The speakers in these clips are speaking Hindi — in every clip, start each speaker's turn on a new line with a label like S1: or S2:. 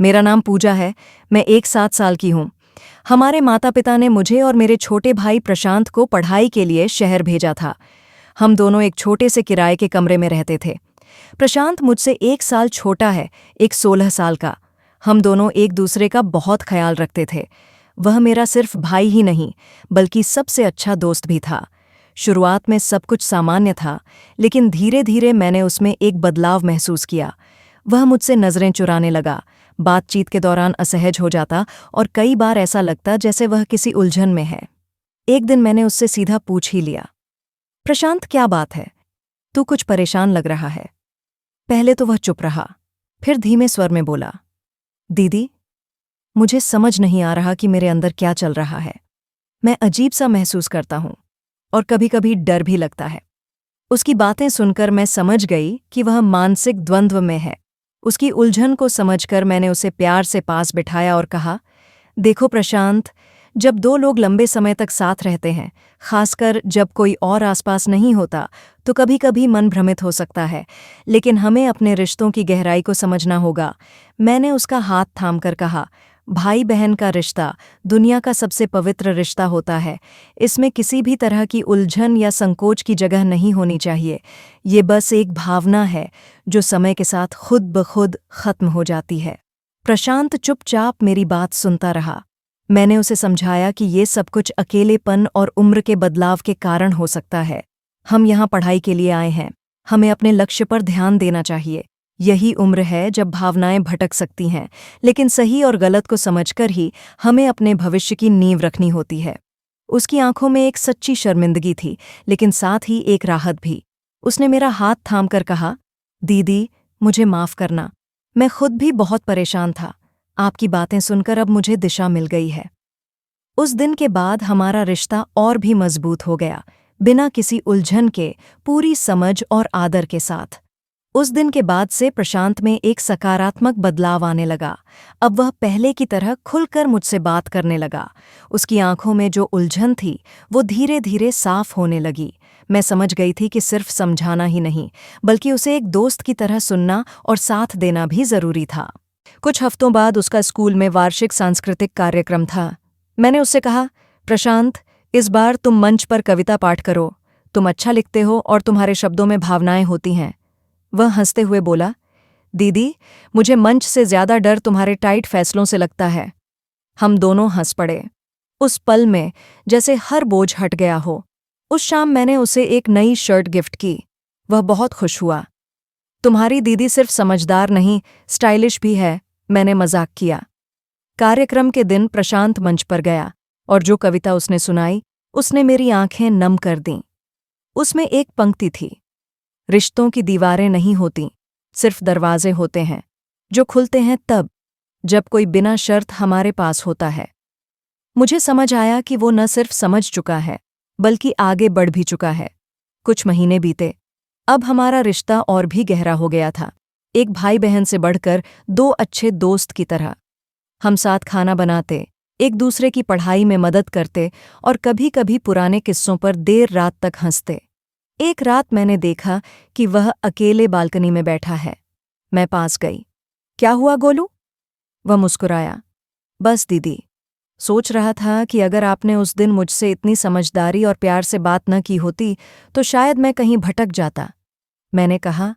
S1: मेरा नाम पूजा है। मैं 7 साल की हूँ। हमारे माता पिता ने मुझे और मेरे छोटे भाई प्रशांत को पढ़ाई के लिए शहर भेजा था। हम दोनों एक छोटे से किराए के कमरे में रहते थे। प्रशांत मुझसे 1 साल छोटा है, एक 16 साल का। हम दोनों एक दूसरे का बहुत ख्याल रखते थे। वह मेरा सिर्फ भाई ही नहीं, बल्कि सबसे अच्छा दोस्त भी था। शुरुआत में सब कुछ सामान्य था, लेकिन धीरे धीरे मैंने उसमें एक बदलाव महसूस किया। वह मुझसे नज़रें चुराने लगा, बातचीत के दौरान असहज हो जाता और कई बार ऐसा लगता जैसे वह किसी उलझन में है। एक दिन मैंने उससे सीधा पूछ ही लिया, प्रशांत क्या बात है? तू कुछ परेशान लग रहा है। पहले तो वह चुप रहा, फिर धीमे स्वर में बोला, दीदी, मुझे समझ नहीं आ रहा कि मेरे अंदर क्या चल रहा है। मैं अजीब सा महसूस करता हूं और कभी कभी डर भी लगता है। उसकी बातें सुनकर मैं समझ गई कि वह मानसिक द्वंद्व में है। उसकी उलझन को समझकर मैंने उसे प्यार से पास बिठाया और कहा, देखो प्रशांत, जब दो लोग लंबे समय तक साथ रहते हैं, खासकर जब कोई और आसपास नहीं होता, तो कभी कभी मन भ्रमित हो सकता है, लेकिन हमें अपने रिश्तों की गहराई को समझना होगा। मैंने उसका हाथ थामकर कहा, भाई बहन का रिश्ता दुनिया का सबसे पवित्र रिश्ता होता है। इसमें किसी भी तरह की उलझन या संकोच की जगह नहीं होनी चाहिए। ये बस एक भावना है जो समय के साथ खुद ब खुद खत्म हो जाती है। प्रशांत चुपचाप मेरी बात सुनता रहा। मैंने उसे समझाया कि ये सब कुछ अकेलेपन और उम्र के बदलाव के कारण हो सकता है। हम यहाँ पढ़ाई के लिए आए हैं, हमें अपने लक्ष्य पर ध्यान देना चाहिए। यही उम्र है जब भावनाएं भटक सकती हैं, लेकिन सही और गलत को समझकर ही हमें अपने भविष्य की नींव रखनी होती है। उसकी आंखों में एक सच्ची शर्मिंदगी थी, लेकिन साथ ही एक राहत भी। उसने मेरा हाथ थामकर कहा, दीदी, मुझे माफ करना। मैं खुद भी बहुत परेशान था। आपकी बातें सुनकर अब मुझे दिशा मिल गई है। उस दिन के बाद हमारा रिश्ता और भी मजबूत हो गया, बिना किसी उलझन के, पूरी समझ और आदर के साथ। उस दिन के बाद से प्रशांत में एक सकारात्मक बदलाव आने लगा। अब वह पहले की तरह खुलकर मुझसे बात करने लगा। उसकी आंखों में जो उलझन थी, वो धीरे धीरे साफ होने लगी। मैं समझ गई थी कि सिर्फ समझाना ही नहीं, बल्कि उसे एक दोस्त की तरह सुनना और साथ देना भी जरूरी था। कुछ हफ्तों बाद उसका स्कूल में वार्षिक सांस्कृतिक कार्यक्रम था। मैंने उससे कहा, प्रशांत, इस बार तुम मंच पर कविता पाठ करो। तुम अच्छा लिखते हो और तुम्हारे शब्दों में भावनाएं होती हैं। वह हंसते हुए बोला, दीदी, मुझे मंच से ज्यादा डर तुम्हारे टाइट फैसलों से लगता है। हम दोनों हंस पड़े। उस पल में जैसे हर बोझ हट गया हो। उस शाम मैंने उसे एक नई शर्ट गिफ्ट की। वह बहुत खुश हुआ। तुम्हारी दीदी सिर्फ समझदार नहीं, स्टाइलिश भी है, मैंने मजाक किया। कार्यक्रम के दिन प्रशांत मंच पर गया और जो कविता उसने सुनाई, उसने मेरी आंखें नम कर दीं। उसमें एक पंक्ति थी, रिश्तों की दीवारें नहीं होती, सिर्फ दरवाजे होते हैं, जो खुलते हैं तब जब कोई बिना शर्त हमारे पास होता है। मुझे समझ आया कि वो न सिर्फ समझ चुका है, बल्कि आगे बढ़ भी चुका है। कुछ महीने बीते। अब हमारा रिश्ता और भी गहरा हो गया था, एक भाई बहन से बढ़कर 2 अच्छे दोस्त की तरह। हम साथ खाना बनाते, एक दूसरे की पढ़ाई में मदद करते और कभी कभी पुराने किस्सों पर देर रात तक हंसते। एक रात मैंने देखा कि वह अकेले बालकनी में बैठा है। मैं पास गई। क्या हुआ गोलू? वह मुस्कुराया। बस दीदी, सोच रहा था कि अगर आपने उस दिन मुझसे इतनी समझदारी और प्यार से बात न की होती तो शायद मैं कहीं भटक जाता। मैंने कहा,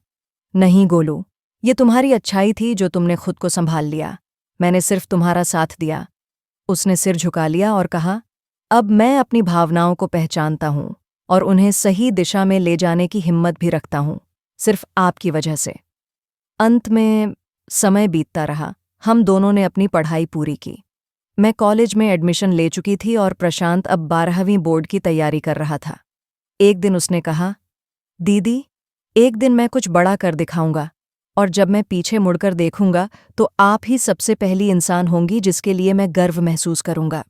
S1: नहीं गोलू, ये तुम्हारी अच्छाई थी जो तुमने खुद को संभाल लिया। मैंने सिर्फ तुम्हारा साथ दिया। उसने सिर झुका लिया और कहा, अब मैं अपनी भावनाओं को पहचानता हूं और उन्हें सही दिशा में ले जाने की हिम्मत भी रखता हूं, सिर्फ आपकी वजह से। अंत में समय बीतता रहा। हम दोनों ने अपनी पढ़ाई पूरी की। मैं कॉलेज में एडमिशन ले चुकी थी और प्रशांत अब 12वीं बोर्ड की तैयारी कर रहा था। एक दिन उसने कहा, दीदी, एक दिन मैं कुछ बड़ा कर दिखाऊंगा और जब मैं पीछे मुड़कर देखूंगा तो आप ही सबसे पहली इंसान होंगी जिसके लिए मैं गर्व महसूस करूंगा।